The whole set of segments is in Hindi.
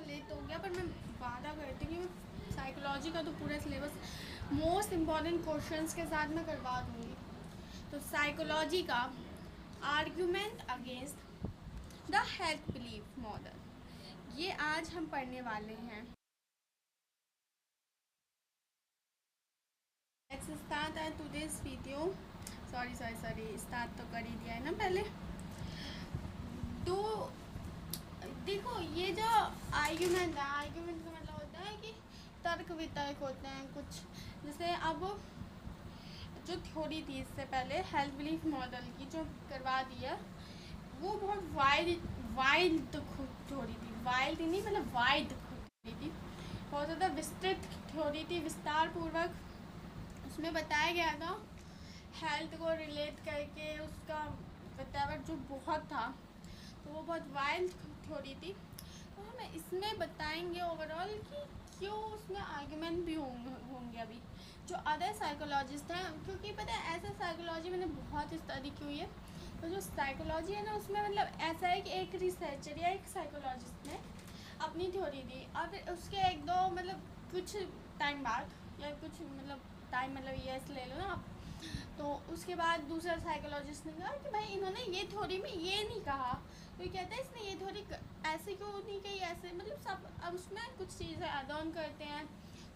लेट हो गया, पर मैं वादा करती हूँ कि साइकोलॉजी का तो पूरा सिलेबस मोस्ट इम्पॉर्टेंट क्वेश्चंस के साथ मैं करवा दूँगी। तो साइकोलॉजी का argument against the health belief model, ये आज हम पढ़ने वाले हैं। Let's start today's video. Sorry start तो कर ही दिया है ना पहले। तो देखो, ये जो आर्ग्यूमेंट है, आर्ग्यूमेंट का मतलब होता है कि तर्क वितर्क होते हैं कुछ। जैसे अब जो थ्योरी थी इससे पहले हेल्थ बिलीफ मॉडल की जो करवा दी है, वो बहुत वाइड थ्योरी थी। वाइल्ड नहीं, मतलब वाइड थ्योरी थी, बहुत ज़्यादा विस्तृत थ्योरी थी, विस्तार पूर्वक उसमें बताया गया था हेल्थ को रिलेट करके, उसका बतावट जो बहुत था, तो वो बहुत वाइल्ड थ्योरी थी। तो हम इसमें बताएंगे ओवरऑल कि क्यों उसमें आर्ग्यूमेंट भी होंगे अभी जो अदर साइकोलॉजिस्ट हैं, क्योंकि पता है ऐसा साइकोलॉजी मैंने बहुत स्टडी की हुई है। तो जो साइकोलॉजी है ना, उसमें मतलब ऐसा है कि एक रिसर्चर या एक साइकोलॉजिस्ट ने अपनी थ्योरी दी, और फिर उसके एक दो मतलब कुछ टाइम बाद, या कुछ मतलब टाइम मतलब ईयर्स ले लो ना आप, तो उसके बाद दूसरा साइकोलॉजिस्ट ने कहा कि भाई इन्होंने ये थ्योरी में ये नहीं कहा, तो कहता है इसने ये थ्योरी ऐसे क्यों नहीं कही, ऐसे मतलब सब अब उसमें कुछ चीज़ें ऐड ऑन करते हैं,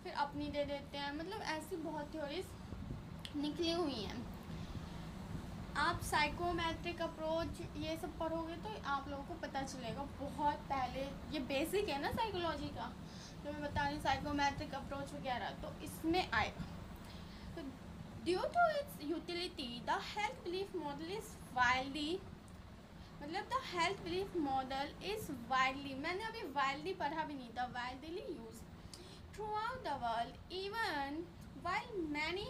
फिर अपनी दे देते हैं, मतलब ऐसी बहुत थ्योरीज निकली हुई हैं। आप साइकोमेट्रिक अप्रोच ये सब पढ़ोगे तो आप लोगों को पता चलेगा। बहुत पहले ये बेसिक है ना साइकोलॉजी का, जो मैं बता रही हूँ साइकोमेट्रिक अप्रोच वगैरह, तो इसमें आएगा। तो due to its utility the health belief model is widely, मतलब the health belief model is widely, मैंने अभी वाइडली पढ़ा भी नहीं था, widely use throughout the world even while many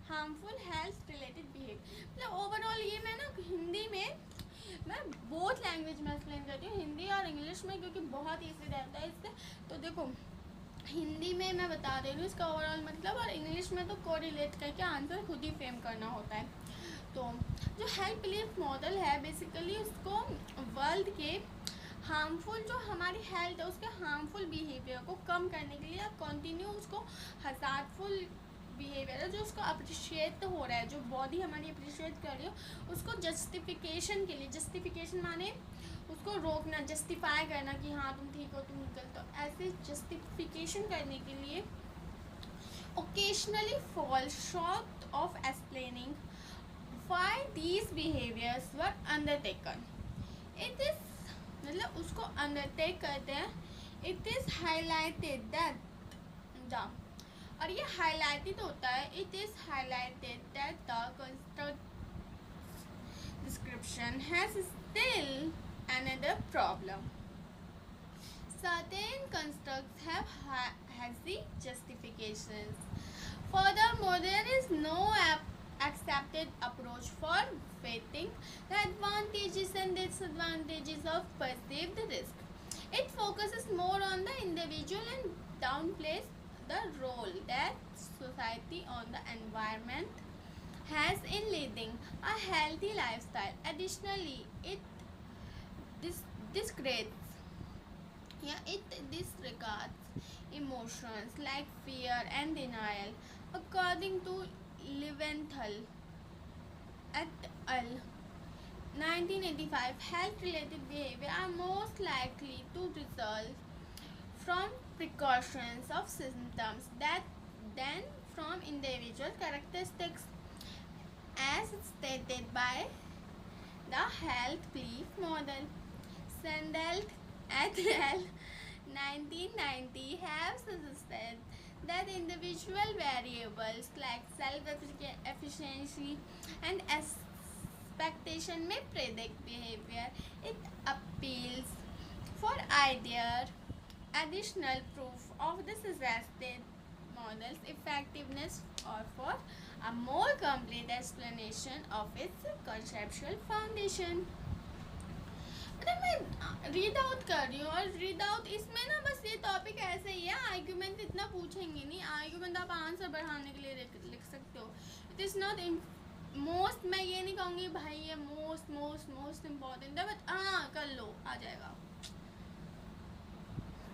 harmful health related behavior. मतलब ओवरऑल ये मैं ना हिंदी में, मैं बोथ लैंग्वेज में एक्सप्लेन करती हूँ, हिंदी और इंग्लिश में, क्योंकि बहुत ईजी रहता है इससे। तो देखो, हिंदी में मैं बता दे रही हूँ इसका ओवरऑल मतलब, और इंग्लिश में तो कोरिलेट करके आंसर खुद ही फ्रेम करना होता है। तो जो हेल्थ बिलीफ मॉडल है, बेसिकली उसको वर्ल्ड के हार्मफुल, जो हमारी हेल्थ है उसके हार्मफुल बिहेवियर को कम करने के लिए, कंटिन्यू उसको हजारफुल बिहेवियर है जो उसको अप्रिशिएट हो रहा है, जो बॉडी हमारी अप्रिशिएट कर रही हो, उसको जस्टिफिकेशन के लिए, जस्टिफिकेशन माने उसको रोकना, जस्टिफाई करना कि हाँ तुम ठीक हो, तुम गलत हो, ऐसे जस्टिफिकेशन करने के लिए occasionally fall short of explaining why these behaviors were undertaken. It is, मतलब उसको undertake करते हैं, it is highlighted that the, और ये highlighted होता है, it is highlighted that the construct description has still another problem. Certain constructs have hazy justifications. Furthermore, there is no accepted approach for weighting the advantages and disadvantages of perceived risk. It focuses more on the individual and downplays the role that society or the environment has in leading a healthy lifestyle. Additionally, it disgrades, it disregards emotions like fear and denial. According to Leventhal et al. 1985, health-related behavior are most likely to result from precautions of symptoms than from individual characteristics, as stated by the health belief model. Sandel et al. 1990 have suggested that individual variables like self-efficacy and expectation may predict behavior. It appeals for idea additional proof of the suggested model's effectiveness, or for a more complete explanation of its conceptual foundation. मतलब मैं रीड आउट कर रही हूँ, और रीड आउट इसमें ना बस ये टॉपिक ऐसे ही है, आर्ग्यूमेंट इतना पूछेंगे नहीं, आर्ग्यूमेंट आप आंसर बढ़ाने के लिए लिख सकते हो। इट इज़ नॉट मोस्ट, मैं ये नहीं कहूँगी भाई ये मोस्ट इम्पॉर्टेंट है, बट हाँ कर लो, आ जाएगा।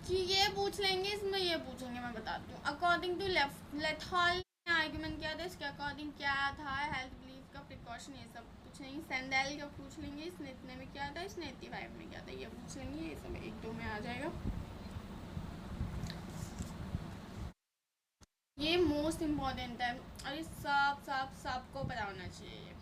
कि ये पूछ लेंगे, इसमें ये पूछेंगे, मैं बताती हूँ। अकॉर्डिंग टू लेथॉल आर्ग्यूमेंट क्या था इसके अकॉर्डिंग, क्या था हेल्थ बिलीफ का प्रिकॉशन, ये सब कुछ नहीं। सेंडेल का पूछ लेंगे, इसने इतने में क्या था, इसने 85 में क्या था, ये पूछ लेंगे। ये सब 1-2 में आ जाएगा। ये मोस्ट इम्पॉर्टेंट है और ये सबको पता होना चाहिए।